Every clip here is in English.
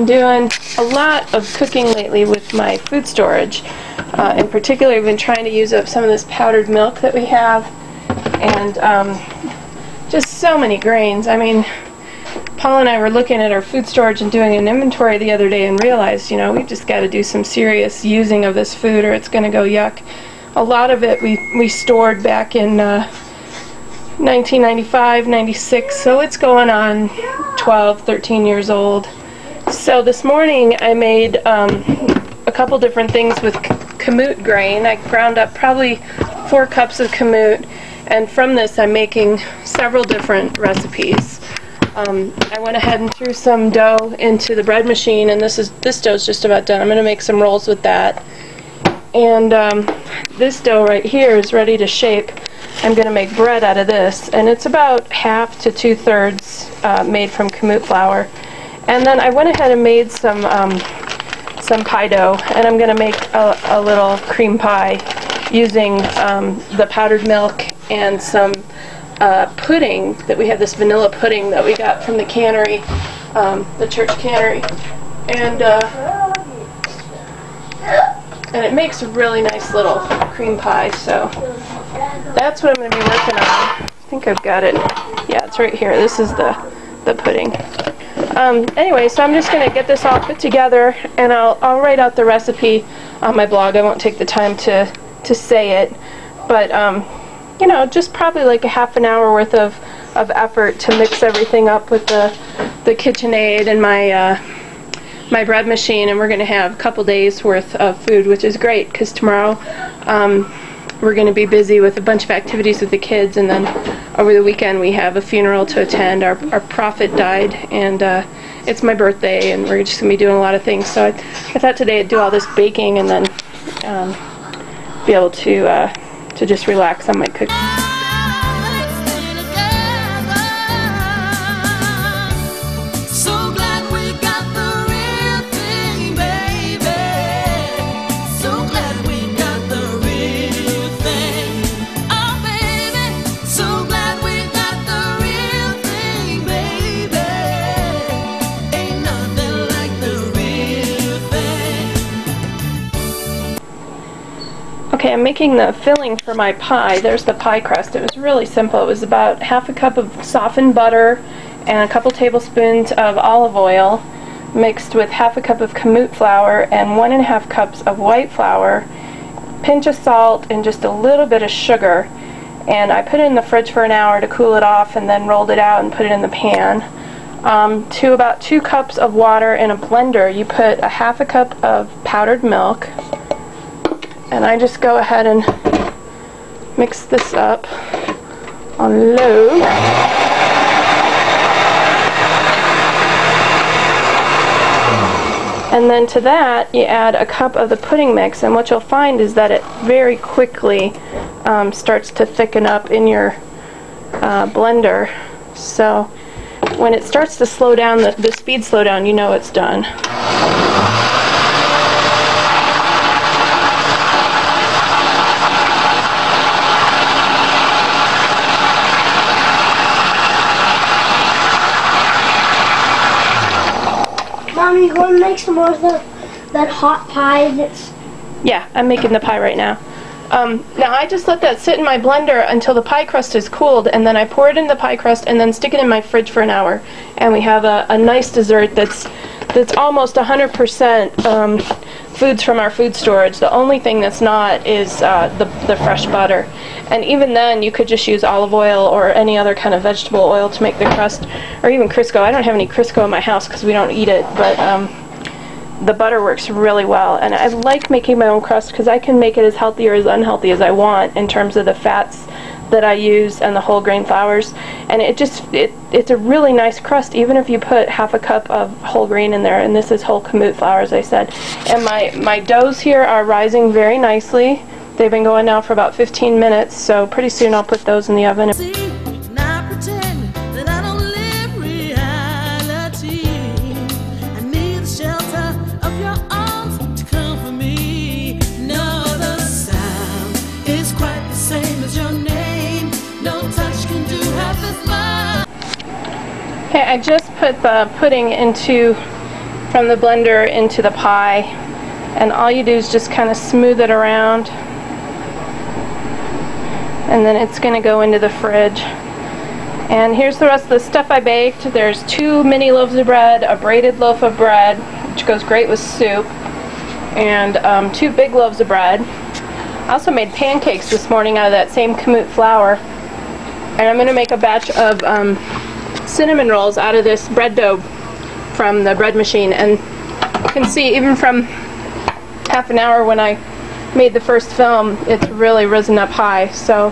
been doing a lot of cooking lately with my food storage. In particular, I've been trying to use up some of this powdered milk that we have, and just so many grains. I mean, Paul and I were looking at our food storage and doing an inventory the other day and realized, you know, we've just got to do some serious using of this food or it's going to go yuck. A lot of it we stored back in 1995, 96, so it's going on 12, 13 years old. So this morning I made a couple different things with Kamut grain. I ground up probably 4 cups of Kamut, and from this I'm making several different recipes. I went ahead and threw some dough into the bread machine, and this dough's just about done. I'm going to make some rolls with that. And this dough right here is ready to shape. I'm going to make bread out of this, and it's about half to 2/3 made from Kamut flour. And then I went ahead and made some pie dough, and I'm going to make a little cream pie using the powdered milk and some pudding that we have, this vanilla pudding that we got from the cannery, the church cannery, and it makes a really nice little cream pie. So that's what I'm going to be working on. I think I've got it. Yeah, it's right here. This is the pudding. Anyway, so I'm just going to get this all put together, and I'll write out the recipe on my blog. I won't take the time to say it, but you know, just probably like a half an hour worth of effort to mix everything up with the KitchenAid and my bread machine, and we're going to have a couple days worth of food, which is great because tomorrow we're going to be busy with a bunch of activities with the kids, and then over the weekend we have a funeral to attend. Our prophet died, and it's my birthday, and we're just going to be doing a lot of things. So I thought today I'd do all this baking and then be able to just relax on my cooking. Okay, I'm making the filling for my pie. There's the pie crust. It was really simple. It was about half a cup of softened butter and a couple tablespoons of olive oil mixed with half a cup of Kamut flour and 1.5 cups of white flour, pinch of salt, and just a little bit of sugar. And I put it in the fridge for an hour to cool it off, and then rolled it out and put it in the pan. To about 2 cups of water in a blender, you put a half a cup of powdered milk. And I just go ahead and mix this up on low. And then to that you add a cup of the pudding mix, and what you'll find is that it very quickly starts to thicken up in your blender. So when it starts to slow down, the speed slow down, you know it's done. Mom, you going to make some more of that hot pie that's... Yeah, I'm making the pie right now. Now I just let that sit in my blender until the pie crust is cooled, and then I pour it in the pie crust and then stick it in my fridge for an hour. And we have a nice dessert that's almost 100% foods from our food storage. The only thing that's not is the fresh butter. And even then, you could just use olive oil or any other kind of vegetable oil to make the crust, or even Crisco. I don't have any Crisco in my house because we don't eat it, but the butter works really well. And I like making my own crust because I can make it as healthy or as unhealthy as I want in terms of the fats that I use and the whole grain flours. And it's a really nice crust even if you put half a cup of whole grain in there, and this is whole Kamut flour, as I said. And my doughs here are rising very nicely. They've been going now for about 15 minutes, so pretty soon I'll put those in the oven. Okay, I just put the pudding into from the blender into the pie, and all you do is just kind of smooth it around, and then it's going to go into the fridge. And here's the rest of the stuff I baked. There's 2 mini loaves of bread, a braided loaf of bread, which goes great with soup, and 2 big loaves of bread. I also made pancakes this morning out of that same Kamut flour, and I'm going to make a batch of cinnamon rolls out of this bread dough from the bread machine. And you can see, even from half an hour when I made the first film, it's really risen up high. So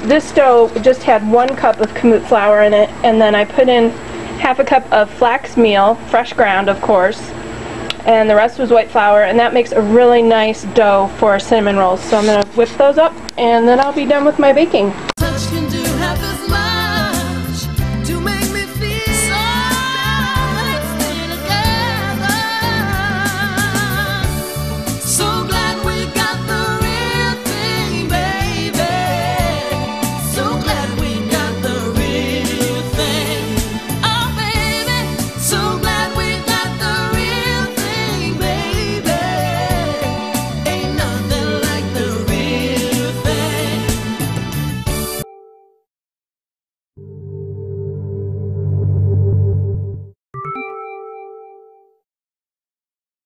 this dough just had 1 cup of Kamut flour in it, and then I put in half a cup of flax meal, fresh ground of course, and the rest was white flour, and that makes a really nice dough for cinnamon rolls. So I'm going to whip those up, and then I'll be done with my baking.